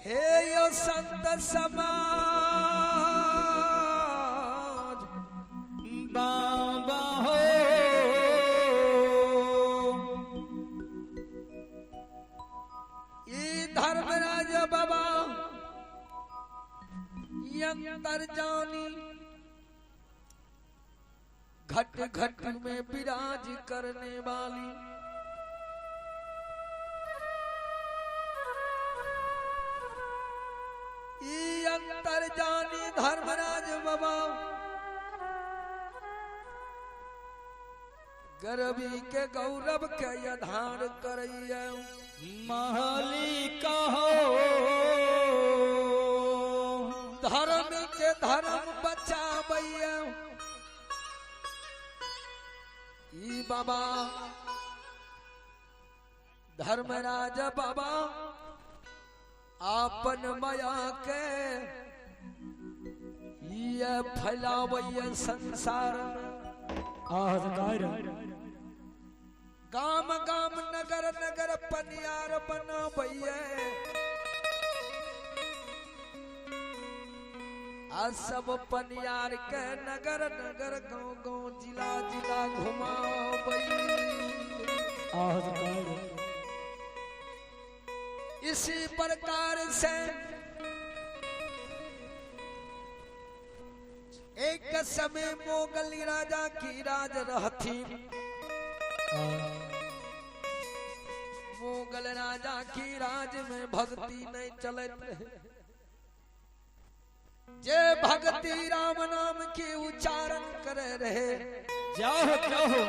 हे यो संत समाज बाबा हो, ये धर्मराज बाबा अंतर जानी घट घट में विराज करने वाली अंतर जानी धर्मराज बाबा गरबी के गौरव के आधार करैया महली कहो धर्म के धर्म बचावैया ई बाबा धर्मराज बाबा आपन माया के ये फैलावैया संसार गाम गाम नगर नगर पनियार बनावैया आ सब पनियार के नगर नगर गांव गांव जिला जिला घुमावैया। इसी प्रकार से एक समय मोगली राजा की राज रहती। मोगल राजा की राज में भक्ति नहीं चलत रहे। जे भक्ति राम नाम के उच्चारण करे रहे जाओ जाओ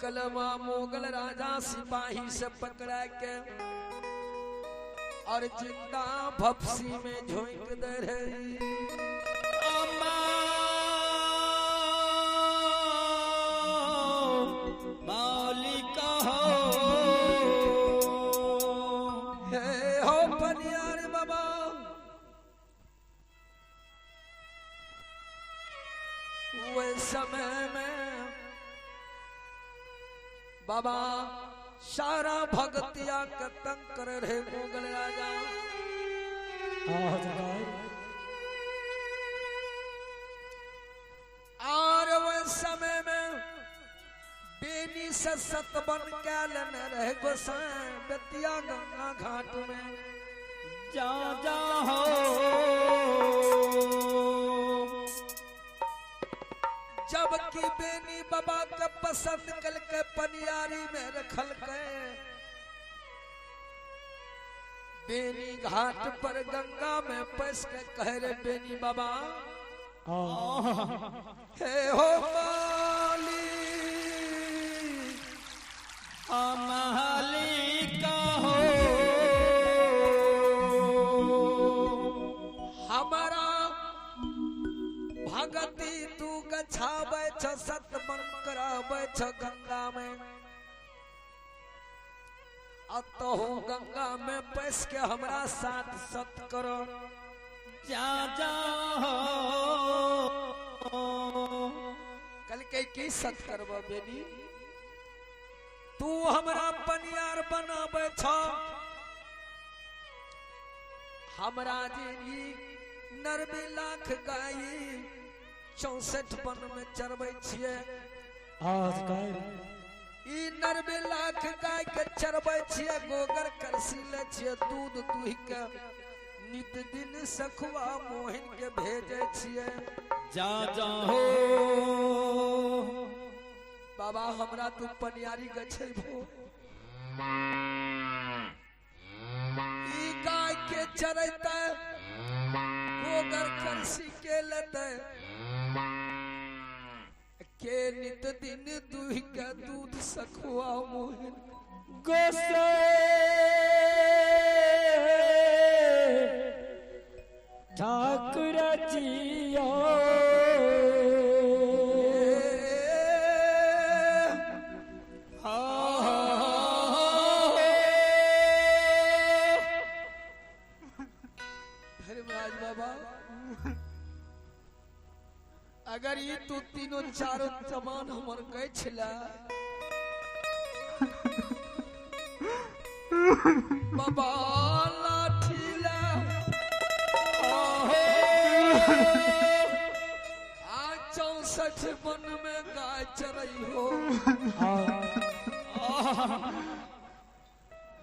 कलमा मोगल राजा सिपाही से पकड़ा के और जिंदा भपसी में झोंक दे रही। मौली कहो हे हो पनियार बाबा वे समय में बाबा सारा भगतिया का तंग कर रहे मोगल राजा। और वह समय में बेनी से सतबन क्या लेने रहे गोसाई बेतिया गंगा घाट में जा जा हो जबकि बेनी बाबा के पसंद कल के पनियारी में रखल के बेनी घाट पर गंगा में पैस के कह रहे बेनी बाबा हे हो माली महली कहो हमारा भगती तू गछावे छ सत मन करावे छ गंगा में अतहो गंगा में पैस के हमरा साथ सत करो जा जा कल के की सत करब बेनी तू हमरा पनियार बनावे छ हमरा जी नरबी लाख गाई 64 वन में चरबै छियै। ई 90 लाख गाय के चरबै छियै गोबर करसी ले छियै दूध दुहि के नित दिन सखुआ मोहन के भेजे छियै। जा जा हो बाबा हमरा तू पनियारी गछैबो ई गाय के चरैते गोबर करसी के लेते के नित दिन दुहि के दूध सखुआ मोहन गोसे ठाकुर जियो धर्मराज बाबा अगर ये तू तीनों चारों जमान हमर गए छिला बाबा लाठी ले आज 64 वन में गाय चरई हो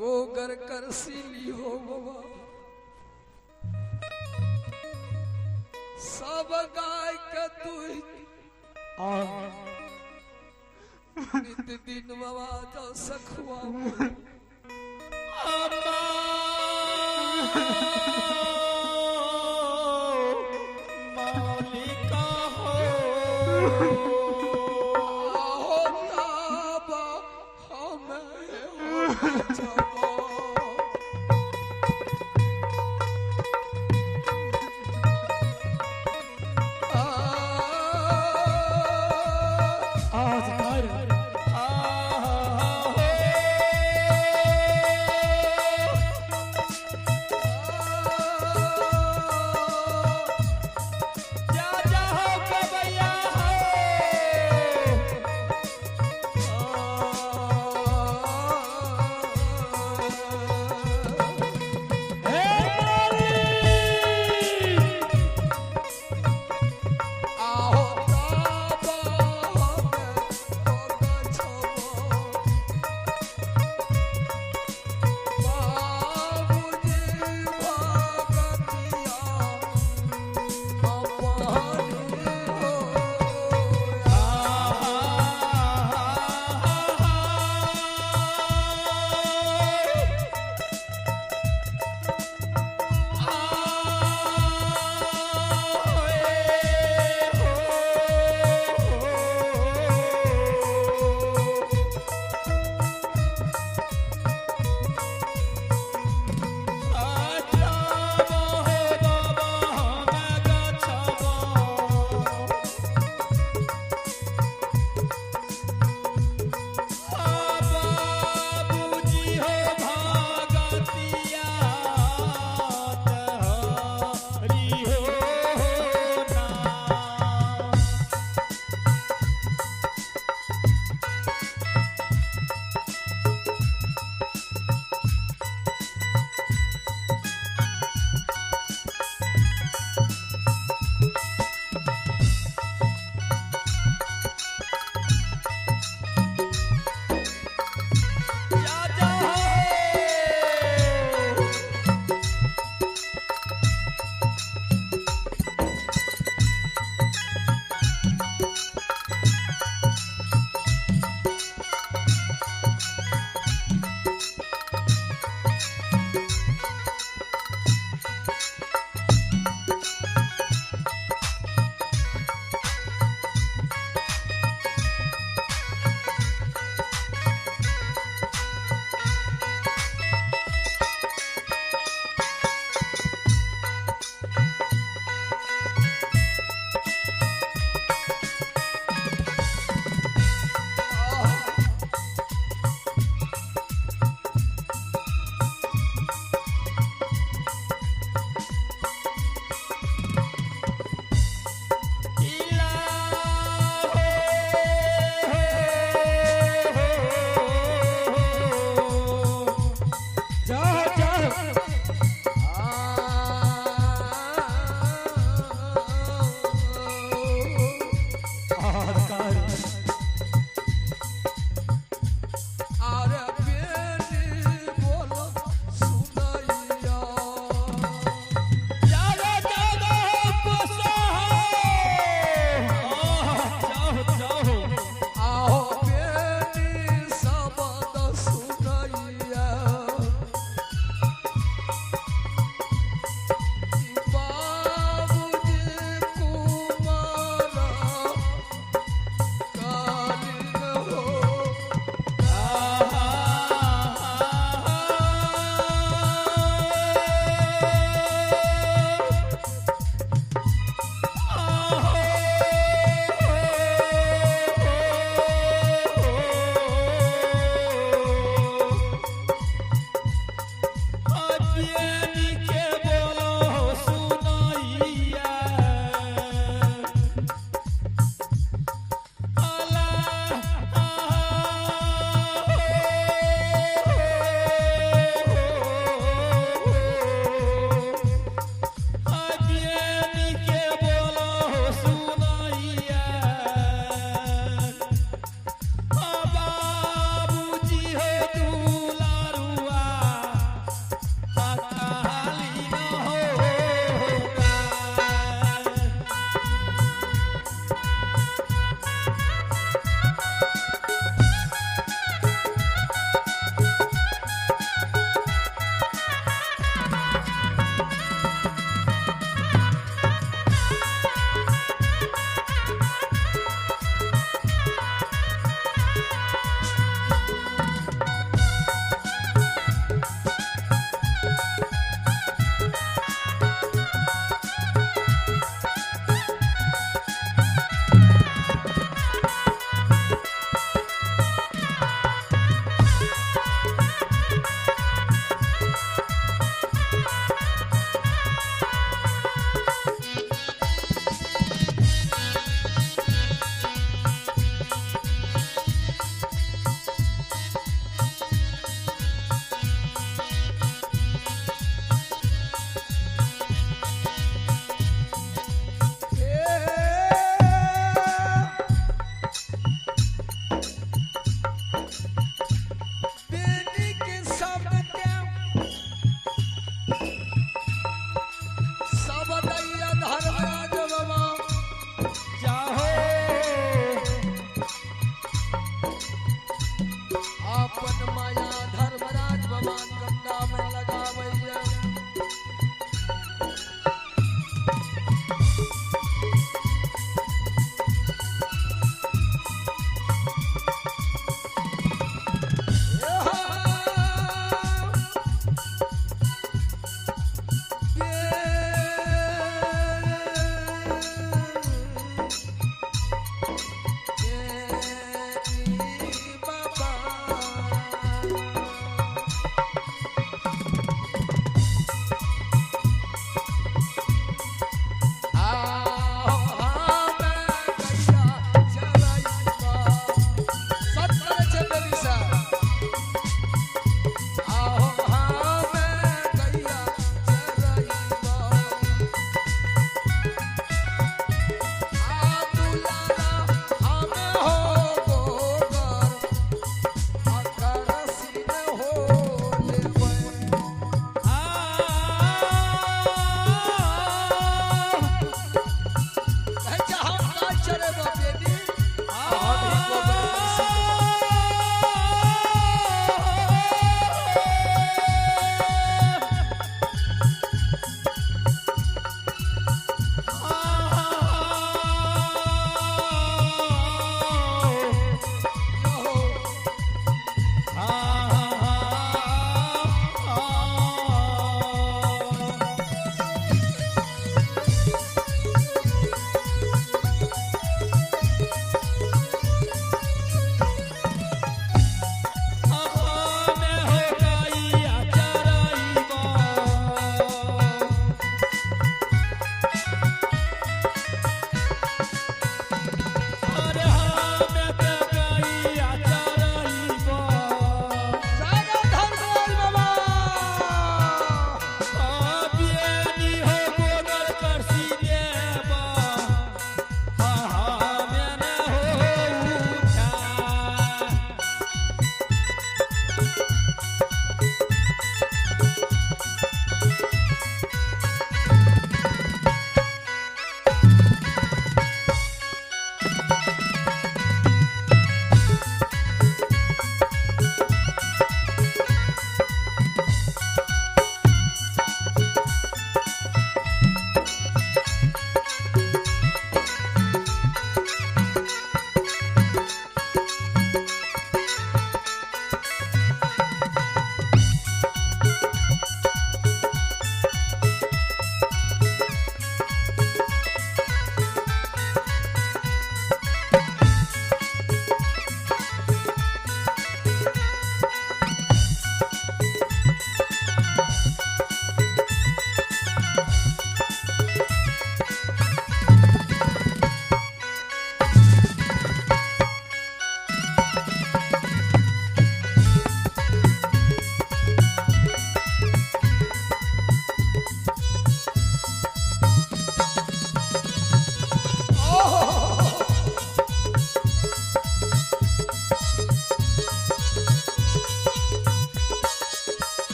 गोगर करसीली हो बाबा सब गाय के तू नित दिन बाबा जो सखुआ मालिका हो होता हमें